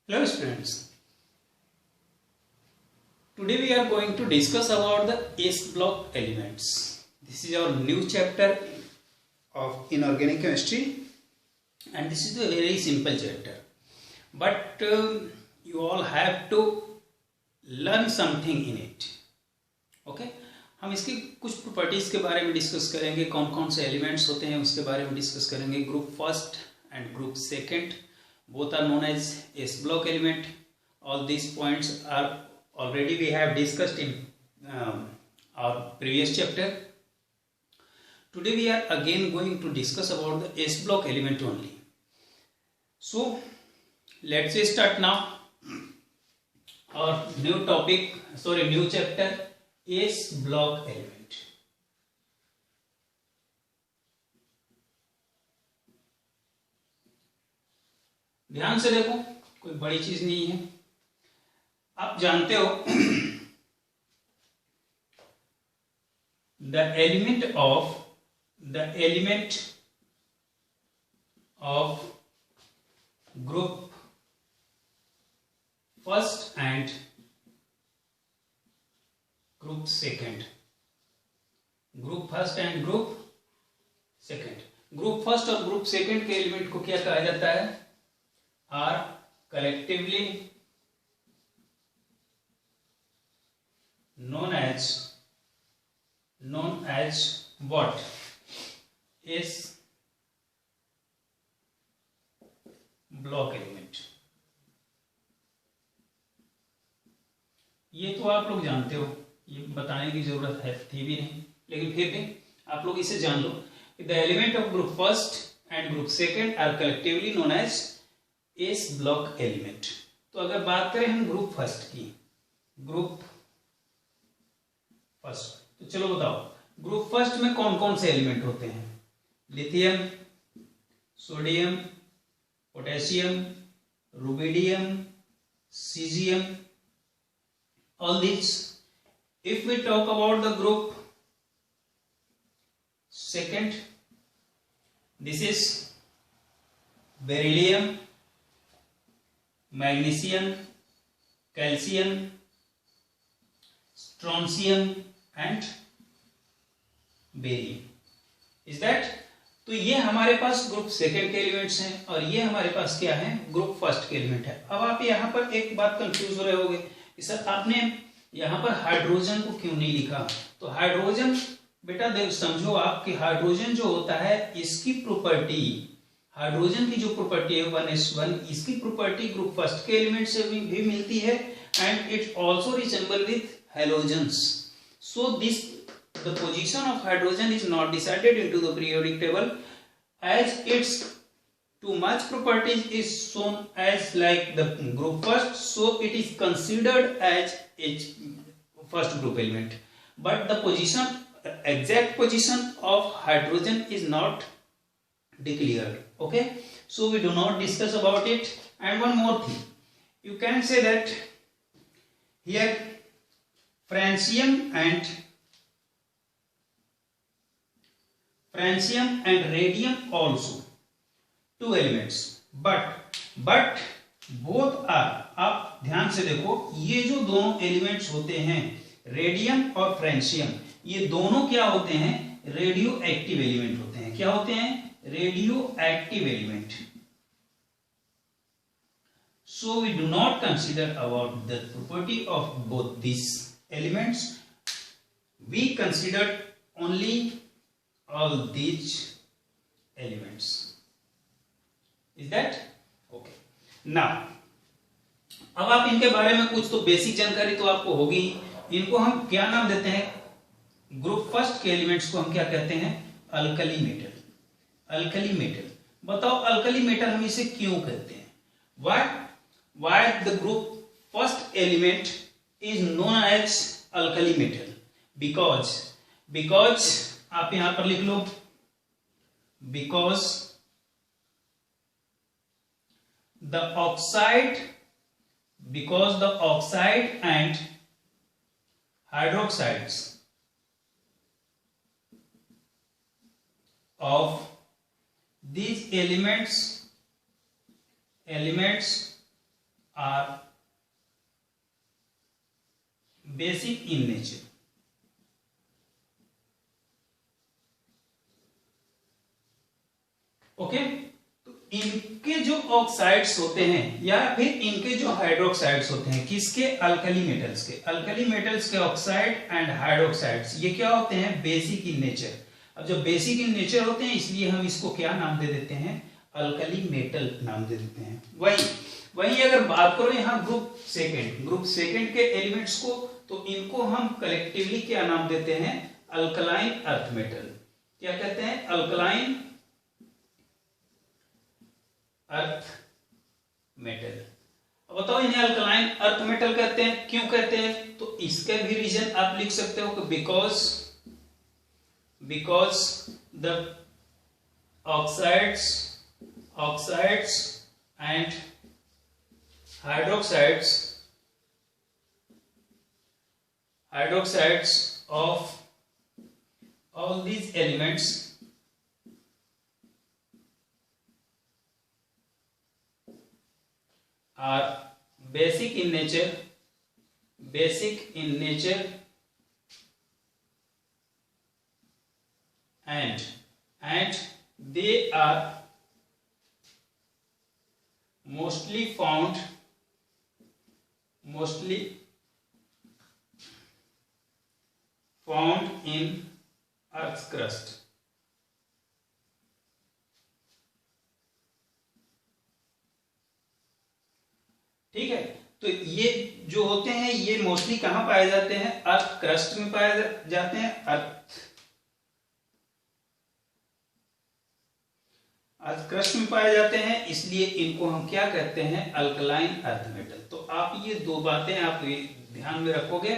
Hello students, today we are going to discuss about the S block elements. This is our new chapter of inorganic chemistry and this is a very simple chapter. But you all have to learn something in it. Okay? हम इसकी कुछ properties के बारे में discuss करेंगे, कौन कौन से एलिमेंट्स होते हैं उसके बारे में डिस्कस करेंगे. Group first and group second both are known as S block element. All these points are already we have discussed in our previous chapter. Today we are again going to discuss about the S block element only. So let's start now our new topic, new chapter, S block element. ध्यान से देखो, कोई बड़ी चीज नहीं है. आप जानते हो the element of group first and group second. Group first and group second. Group first और ग्रुप सेकेंड के एलिमेंट को क्या कहा जाता है? are collectively known as what? S block element. ये तो आप लोग जानते हो, ये बताने की जरूरत है थी भी नहीं, लेकिन फिर भी आप लोग इसे जान लो. The element of group first and group second are collectively known as S block element. तो अगर बात करें हम ग्रुप फर्स्ट की, ग्रुप फर्स्ट, तो चलो बताओ ग्रुप फर्स्ट में कौन कौन से एलिमेंट होते हैं? Lithium, sodium, potassium, rubidium, caesium, all this. If we talk about the group second, this is beryllium, magnesium, calcium, strontium and barium. Is that? तो ये हमारे पास ग्रुप सेकेंड के एलिमेंट्स हैं और ये हमारे पास क्या है? ग्रुप फर्स्ट के एलिमेंट है. अब आप यहाँ पर एक बात कंफ्यूज हो रहे होंगे कि सर आपने यहाँ पर हाइड्रोजन को क्यों नहीं लिखा? तो हाइड्रोजन बेटा देख समझो आप कि हाइड्रोजन जो होता है इसकी प्रॉपर्टी, हाइड्रोजन की जो प्रॉपर्टी है 1s1, इसकी प्रॉपर्टी ग्रुप फर्स्ट के एलिमेंट से भी मिलती है and it also resemble with halogens. So this the position of hydrogen is not decided into the periodic table as its too much properties is shown as like the group first, so it is considered as first group element. But the position, exact position of hydrogen is not declared. Okay, so we do not discuss about it. And one more thing, you can say that here francium and radium also two elements, but both are, आप ध्यान से देखो ये जो दोनों elements होते हैं radium और फ्रेंशियम, ये दोनों क्या होते हैं? रेडियो एक्टिव एलिमेंट होते हैं. क्या होते हैं? Radio active element. So we do not consider about the property of both these elements. We consider only all these elements. Is that okay? Now, अब आप इनके बारे में कुछ तो बेसिक जानकारी तो आपको होगी. इनको हम क्या नाम देते हैं? ग्रुप फर्स्ट के एलिमेंट्स को हम क्या कहते हैं? Alkali metal. Alkali metal. बताओ अल्कली मेटल हम इसे क्यों कहते हैं? Why the group first element is known as alkali metal? Because आप यहां पर लिख लो, because the oxide and hydroxides of these elements are basic in nature. Okay, तो इनके जो ऑक्साइड्स होते हैं या फिर इनके जो हाइड्रोक्साइड्स होते हैं, किसके? अल्कली मेटल्स के। अल्कली मेटल्स के ऑक्साइड एंड हाइड्रोक्साइड्स ये क्या होते हैं? Basic in nature. अब जब बेसिक इन नेचर होते हैं इसलिए हम इसको क्या नाम दे देते हैं? अल्कली मेटल नाम दे देते हैं। वही अगर बात करो यहाँ ग्रुप सेकेंड के एलिमेंट्स को, तो इनको हम कलेक्टिवली क्या नाम देते हैं? Alkaline earth metal. क्या कहते हैं? Alkaline earth metal. अब बताओ इन्हें अल्कलाइन अर्थ मेटल कहते हैं, क्यों कहते हैं? तो इसका भी रीजन आप लिख सकते हो कि because the oxides and hydroxides of all these elements are basic in nature and they are mostly found in Earth's crust. ठीक है, तो ये जो होते हैं ये मोस्टली कहां पाए जाते हैं? अर्थ क्रस्ट में पाए जाते हैं। अर्थ क्रस्ट में पाए जाते हैं, इसलिए इनको हम क्या कहते हैं? Alkaline earth metal. तो आप ये दो बातें आप ध्यान में रखोगे।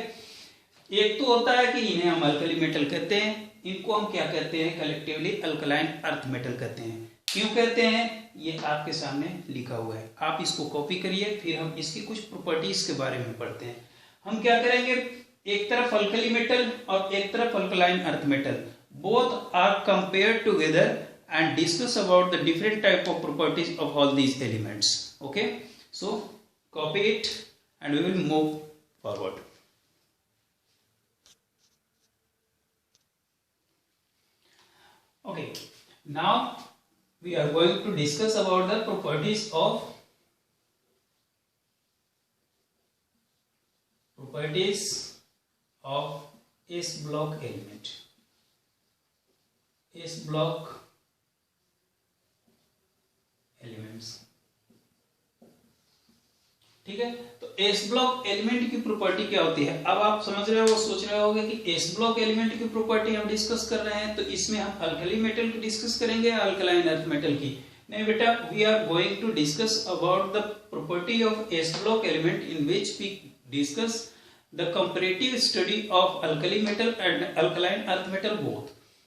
एक तो होता है कि इन्हें हम अल्कली मेटल कहते हैं, इनको हम क्या कहते हैं? कलेक्टिवली अल्कलाइन अर्थ मेटल कहते हैं। क्यों कहते हैं? ये आपके सामने लिखा हुआ है, आप इसको कॉपी करिए, फिर हम इसकी कुछ प्रॉपर्टीज के बारे में पढ़ते हैं। हम क्या करेंगे? एक तरफ अल्कली मेटल और एक तरफ alkaline earth metal, both are compared together and discuss about the different type of properties of all these elements. Okay, so copy it and we will move forward. Okay, now we are going to discuss about the properties of S block element. S block elements. ठीक है, तो S block element की property क्या होती है? अब आप समझ रहे हो, सोच रहे होगे कि एस ब्लॉक एलिमेंट की प्रॉपर्टी हम डिस्कस कर रहे हैं, तो इसमें हम अल्कली मेटल की डिस्कस करेंगे या अल्कलाइन अर्थ मेटल की? नहीं बेटा, we are going to discuss about the property of s block element in which we discuss the comparative study of alkali metal and alkaline earth metal both.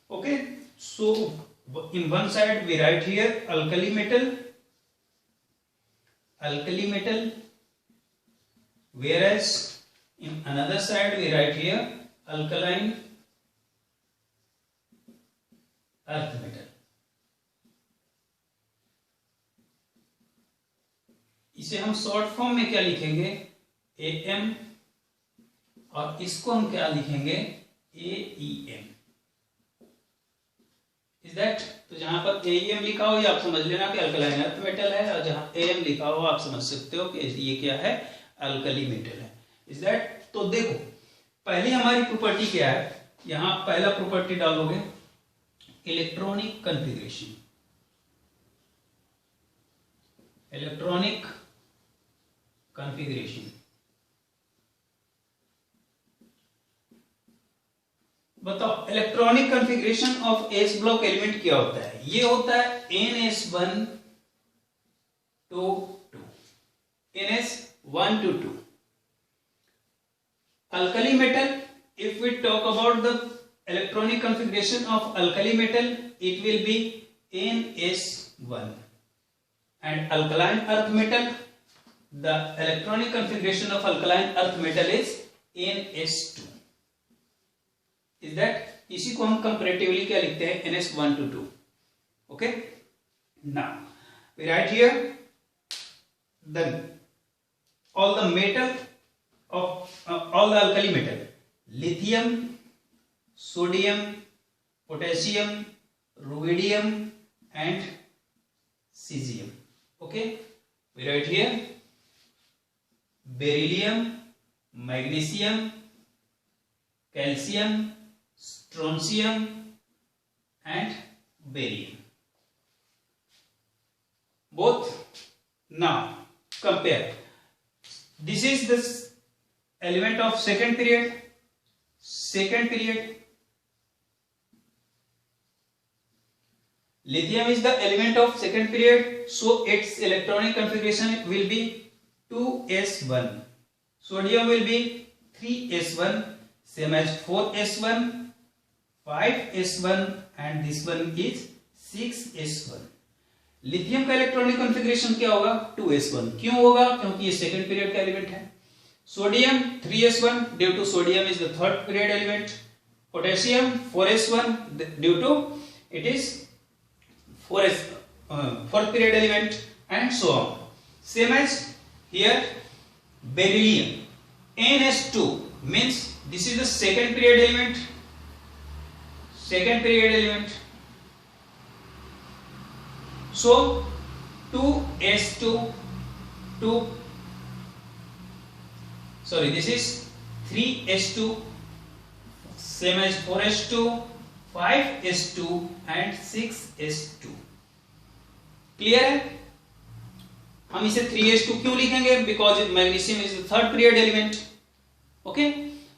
Okay, so in one side we write here alkali metal, whereas in another side we write here alkaline earth metal. इसे हम short form में क्या लिखेंगे? AM, और इसको हम क्या लिखेंगे? AEM। Is that? तो जहां पर AEM लिखा हो ये आप समझ लेना कि अल्कलाइन अर्थ मेटल है, और जहां AM लिखा हो आप समझ सकते हो कि ये क्या है? अल्कली मेटल है। Is that? तो देखो पहली हमारी प्रॉपर्टी क्या है? यहां पहला प्रॉपर्टी डालोगे इलेक्ट्रॉनिक कॉन्फ़िगरेशन। बताओ electronic configuration of s block element क्या होता है? ये होता है NS1 to 2, NS1 to 2। alkali metal, if we talk about the electronic configuration of alkali metal, it will be NS1, and alkaline earth metal, the electronic configuration of alkaline earth metal is NS2। Is that? इसी को हम comparatively क्या लिखते हैं? NS1 to 2। Okay, now we write here the all the metal of all the alkali metal, lithium, sodium, potassium, rubidium and cesium. Okay, we write here beryllium, magnesium, calcium, strontium and barium. Both. Now compare. This is the element of second period. Lithium is the element of second period, so its electronic configuration will be 2s1. Sodium will be 3s1, same as 4s1, 5s1 and this one is 6s1. Lithium का electronic configuration क्या होगा? 2s1. क्यों होगा? क्योंकि ये second period का element है. Sodium 3s1 due to sodium is the third period element. Potassium 4s1 due to it is fourth period element and so on. Same as here beryllium NS2 means this is the second period element. So 2s2 this is 3s2 same as 4s2 5s2 and 6s2. Clear है? हम इसे 3s2 क्यों लिखेंगे? Because magnesium is the third period element. Okay,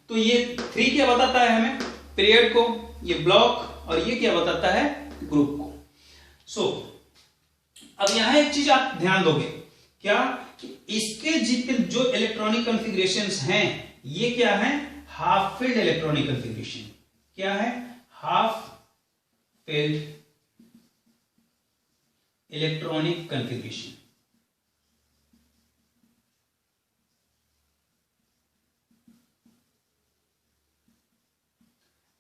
तो ये 3 क्या बताता है हमें? पीरियड को. ये ब्लॉक और ये क्या बताता है? ग्रुप को. सो अब यहां एक चीज आप ध्यान दोगे क्या कि इसके जितने जो इलेक्ट्रॉनिक कॉन्फ़िगरेशंस हैं ये क्या है? Half field electronic configuration. क्या है? Half field electronic configuration.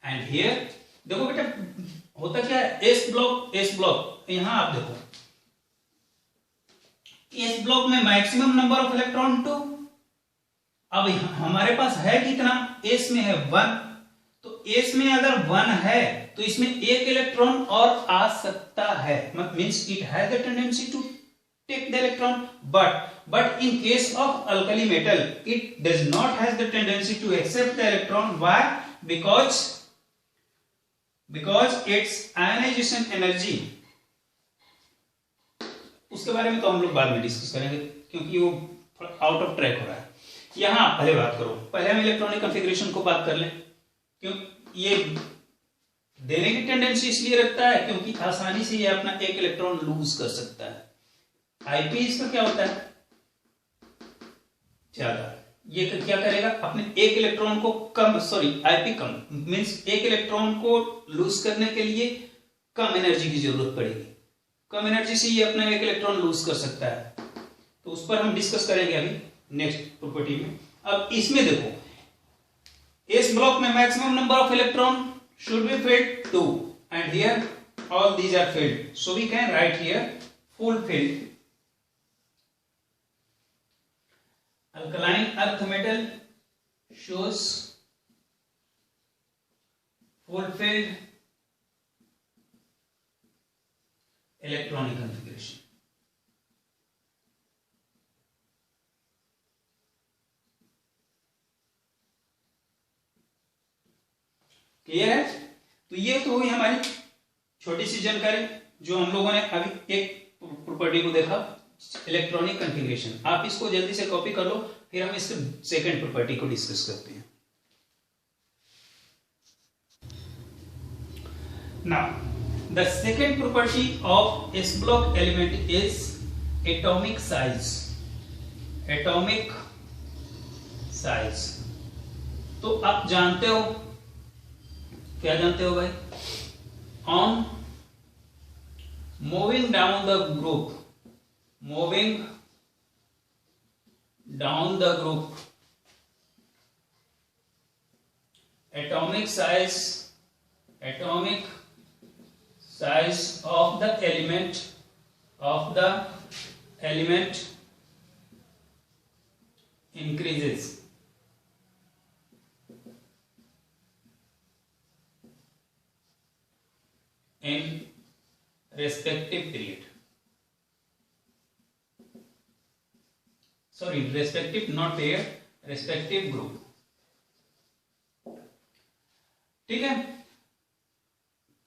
And here देखो बेटा होता क्या है? S block. यहां आप देखो एस ब्लॉक में मैक्सिमम नंबर ऑफ इलेक्ट्रॉन 2. अब हमारे पास है कितना? एस में है 1. तो एस में अगर 1 है तो इसमें एक इलेक्ट्रॉन और आ सकता है. Means it has the tendency to take the electron. But in case of alkali metal it does not has the tendency to accept the electron. Why? Because its ionization energy. उसके बारे में तो हम लोग बाद में डिस्कस करेंगे क्योंकि वो आउट ऑफ ट्रैक हो रहा है. यहां पहले बात करो. पहले हम इलेक्ट्रॉनिक कॉन्फ़िगरेशन को बात कर लें. क्यों ये देने की टेंडेंसी इसलिए रखता है क्योंकि आसानी से ये अपना एक इलेक्ट्रॉन लूज कर सकता है. आईपी इसका क्या होता है? ज्यादा. ये क्या करेगा? अपने एक इलेक्ट्रॉन को आईपी कम मींस एक इलेक्ट्रॉन को लूज करने के लिए कम एनर्जी की जरूरत पड़ेगी. कम एनर्जी से ये अपना एक इलेक्ट्रॉन लूज कर सकता है. तो उस पर हम डिस्कस करेंगे अभी नेक्स्ट प्रॉपर्टी में. अब इसमें देखो इस ब्लॉक में maximum number of electron should be filled 2 and here all these are filled, so we can write here full filled. Alkaline earth metal shows full filled electronic configuration. Clear है? तो ये तो हुई हमारी छोटी सी जानकारी जो हम लोगों ने अभी एक प्रॉपर्टी को देखा, इलेक्ट्रॉनिक कॉन्फ़िगरेशन. आप इसको जल्दी से कॉपी कर लो, फिर हम इसके सेकंड प्रॉपर्टी को डिस्कस करते हैं. Now the second property of s block element is atomic size. Atomic size तो आप जानते हो, क्या जानते हो भाई? On moving down the group atomic size of the element increases in respective period. Sorry, respective not period, respective group. ठीक है,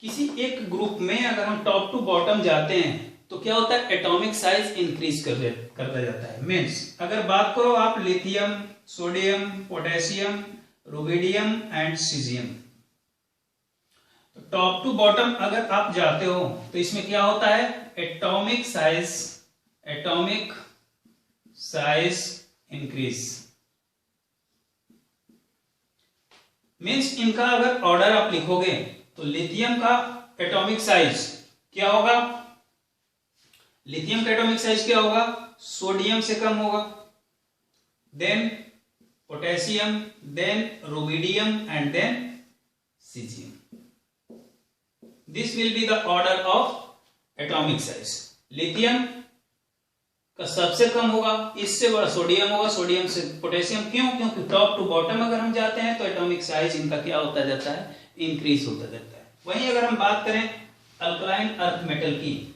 किसी एक ग्रुप में अगर हम टॉप टू बॉटम जाते हैं तो क्या होता है, एटॉमिक साइज इंक्रीज करता जाता है। मीन्स अगर बात करो आप lithium, sodium, potassium, rubidium and caesium, तो टॉप टू बॉटम अगर आप जाते हो तो इसमें क्या होता है, एटॉमिक साइज इंक्रीज। मीन्स इनका अगर ऑर्डर आप लिखोगे तो लिथियम का एटॉमिक साइज क्या होगा, लिथियम का एटॉमिक साइज क्या होगा, सोडियम से कम होगा, then potassium, then rubidium and then caesium. This will be the order of atomic size. Lithium का सबसे कम होगा, इससे बड़ा सोडियम होगा, सोडियम से पोटेशियम। क्यों? क्योंकि टॉप टू बॉटम अगर हम जाते हैं तो एटॉमिक साइज इनका क्या होता जाता है, इंक्रीज होता जाता है। वहीं अगर हम बात करें अल्कलाइन अर्थ मेटल की,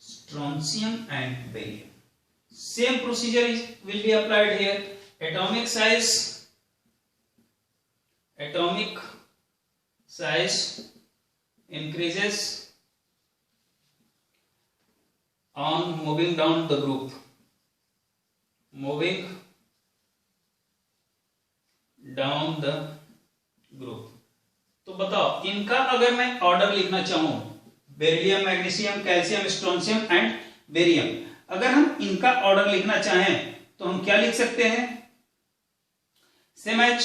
strontium and barium, same procedure will be applied here. Atomic size increases on moving down the group, moving down the group। तो बताओ इनका अगर मैं ऑर्डर लिखना चाहूं, beryllium, magnesium, calcium, strontium and barium, अगर हम इनका ऑर्डर लिखना चाहें तो हम क्या लिख सकते हैं, सेम एच।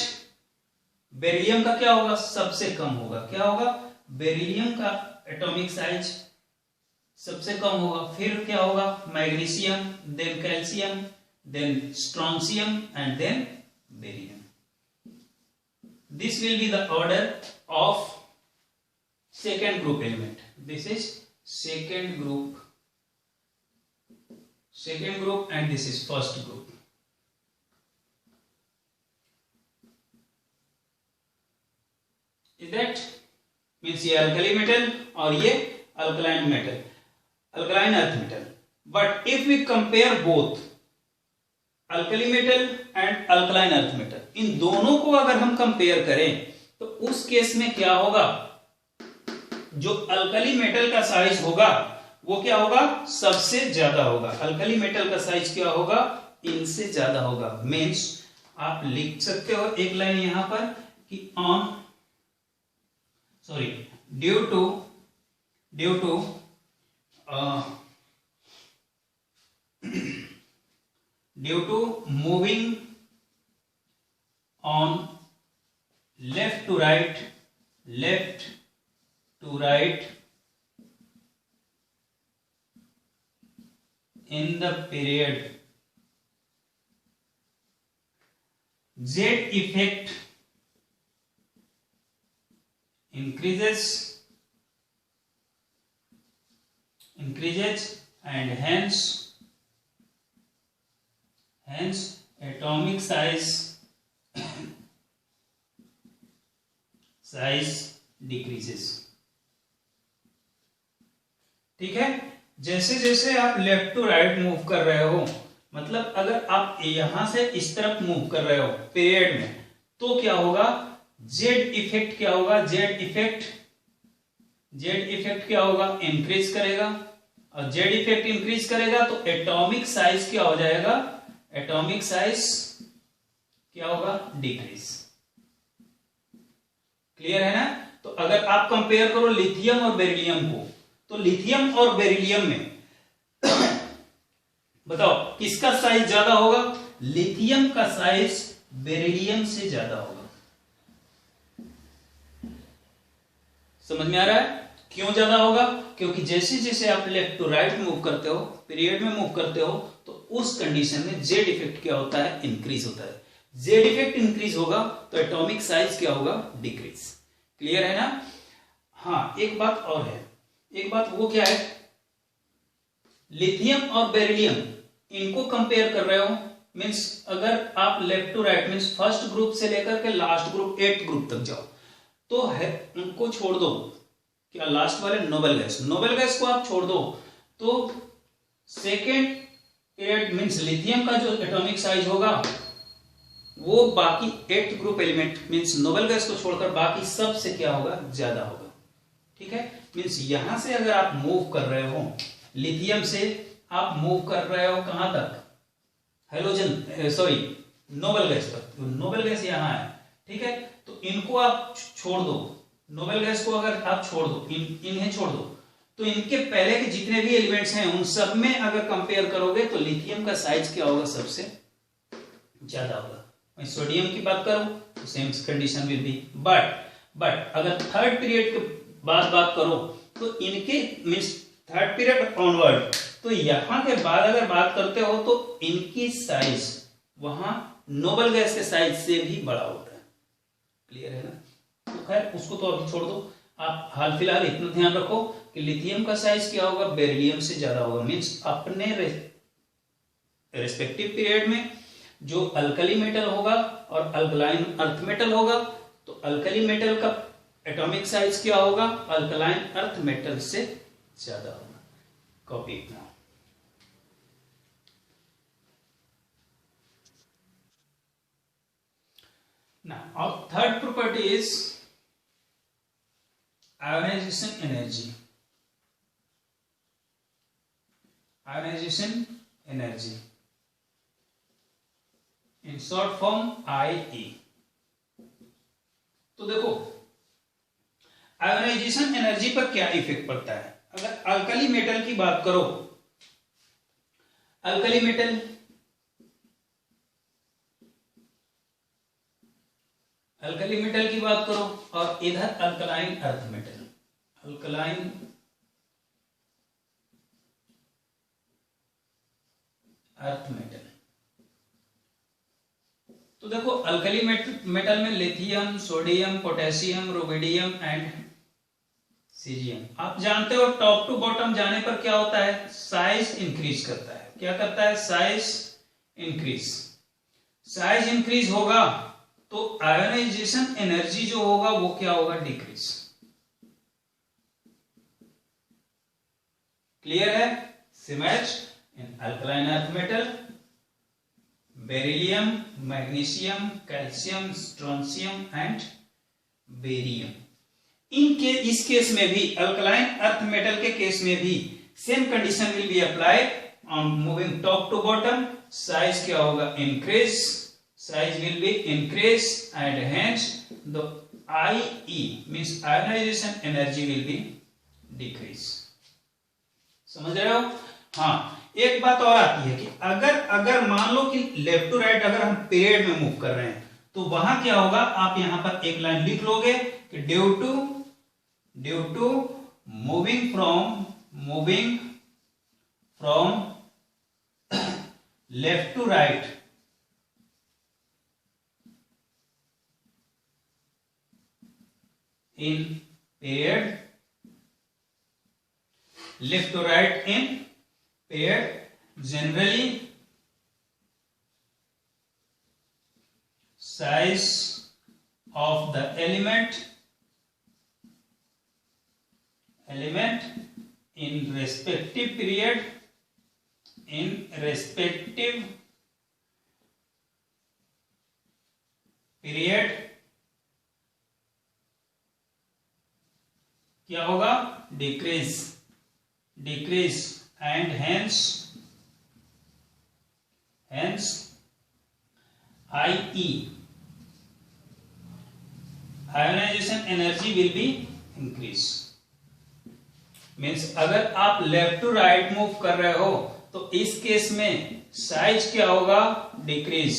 बेरिलियम का क्या होगा, सबसे कम होगा, क्या होगा, बेरिलियम का एटॉमिक साइज सबसे कम होगा। फिर क्या होगा, magnesium, then calcium, then strontium and then barium. This will be the order of second group element. This is second group and this is first group. Is that means ये alkali metal और ये alkaline metal, alkaline earth metal. But if we compare both alkali metal and alkaline earth metal, इन दोनों को अगर हम compare करें तो उस केस में क्या होगा, जो अल्कली मेटल का साइज होगा वो क्या होगा, सबसे ज्यादा होगा। अल्कली मेटल का साइज क्या होगा, इनसे ज्यादा होगा। मीन्स आप लिख सकते हो एक लाइन यहां पर कि due to moving on left to right in the period, Z effect increases and hence atomic size decreases। ठीक है, जैसे जैसे आप लेफ्ट टू राइट मूव कर रहे हो, मतलब अगर आप यहां से इस तरफ मूव कर रहे हो पीरियड में, तो क्या होगा, जेड इफेक्ट क्या होगा, जेड इफेक्ट क्या होगा, इंक्रीज करेगा। और जेड इफेक्ट इंक्रीज करेगा तो एटॉमिक साइज क्या हो जाएगा, एटॉमिक साइज क्या होगा, डिक्रीज। क्लियर है ना। तो अगर आप कंपेयर करो लिथियम और बेरिलियम को, तो लिथियम और बेरिलियम में बताओ किसका साइज ज्यादा होगा, लिथियम का साइज बेरिलियम से ज्यादा होगा। समझ में आ रहा है क्यों ज्यादा होगा, क्योंकि जैसे जैसे आप लेफ्ट टू राइट मूव करते हो, पीरियड में मूव करते हो, तो उस कंडीशन में जेड इफेक्ट क्या होता है, इंक्रीज होता है। जेड इफेक्ट इंक्रीज होगा तो एटॉमिक साइज क्या होगा, डिक्रीज। क्लियर है ना। हाँ, एक बात और है, एक बात वो क्या है, लिथियम और बेरिलियम इनको कंपेयर कर रहे हो, मीन्स अगर आप left to right means first group से लेकर के लास्ट ग्रुप 8th ग्रुप तक जाओ तो है उनको छोड़ दो, क्या लास्ट वाले नोबेल गैस को आप छोड़ दो तो सेकेंड पीरियड मीन्स लिथियम का जो एटॉमिक साइज होगा वो बाकी 8th group element means noble gas को छोड़कर बाकी सब से क्या होगा, ज्यादा होगा। ठीक है, मीन्स यहां से अगर आप मूव कर रहे हो लिथियम से आप मूव कर रहे हो कहां तक, हेलोजन सॉरी नोबेल गैस पर, तो नोबेल गैस यहां है। ठीक है, तो इनको आप छोड़ दो, नोबेल गैस को अगर आप छोड़ दो, इन्हें छोड़ दो तो इनके पहले के जितने भी एलिमेंट्स हैं उन सब में अगर कंपेयर करोगे तो लिथियम का साइज क्या होगा, सबसे ज्यादा होगा। मैं सोडियम की बात करूं तो same condition will B, but अगर थर्ड पीरियड के बाद बात करो तो इनके मीन्स थर्ड पीरियड ऑनवर्ड तो यहां के बाद अगर बात करते हो तो इनकी साइज वहां नोबेल गैस के साइज से भी बड़ा होता है। क्लियर है ना? तो खैर उसको तो अभी छोड़ दो, आप हाल फिलहाल इतना ध्यान रखो कि लिथियम का साइज क्या होगा, बेरिलियम से ज्यादा होगा। मीन्स अपने रेस्पेक्टिव पीरियड में जो अल्कली मेटल होगा और अल्कलाइन अर्थ मेटल होगा तो अल्कली मेटल का एटॉमिक साइज क्या होगा, अल्कलाइन अर्थ मेटल से ज्यादा होगा। Copy now our third property is ionization energy. Ionization energy in short form IE। तो देखो आयोनाइजेशन एनर्जी पर क्या इफेक्ट पड़ता है। अगर अल्कली मेटल की बात करो, अल्कली मेटल की बात करो और इधर alkaline earth metal, alkaline earth metal. तो देखो अल्कली मेटल में lithium, sodium, potassium, rubidium and caesium. आप जानते हो टॉप टू बॉटम जाने पर क्या होता है, साइज इंक्रीज करता है। क्या करता है, साइज इंक्रीज। साइज इंक्रीज होगा तो आयोनाइजेशन एनर्जी जो होगा वो क्या होगा, डिक्रीज। क्लियर है? Same is in alkaline earth metal, beryllium, magnesium, calcium, strontium and barium. इस केस में भी अल्कलाइन अर्थ मेटल के केस में भी same condition will be applied on moving top to bottom. Size क्या होगा, increase, size will be increase and hence the IE means ionization energy will be decrease। समझ रहे हो? हाँ, एक बात और आती है कि अगर मान लो कि लेफ्ट टू राइट अगर हम पीरियड में मूव कर रहे हैं तो वहां क्या होगा, आप यहां पर एक लाइन लिख लोगे कि due to moving from left to right in period, left to right in period, generally size of the element in respective period क्या होगा, decrease and hence IE ionization energy will be increase. Means अगर आप left to right move कर रहे हो तो इस case में साइज क्या होगा, डिक्रीज,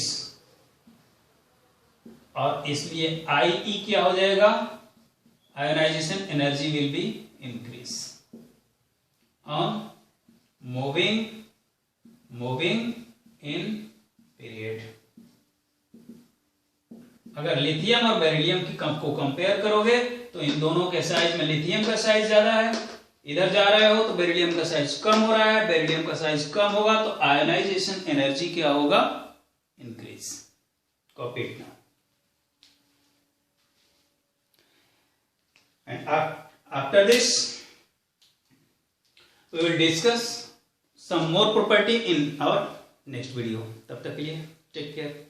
और इसलिए IE क्या हो जाएगा, ionization energy will be increase on moving in period। अगर लिथियम और बेरिलियम की को कंपेयर करोगे तो इन दोनों के साइज में लिथियम का साइज ज्यादा है, इधर जा रहे हो तो बेरिलियम का साइज कम हो रहा है, बेरिलियम का साइज कम होगा तो आयोनाइजेशन एनर्जी क्या होगा, increase. Copy it now. And after this we will discuss some more property in our next video. तब तक के लिए टेक केयर।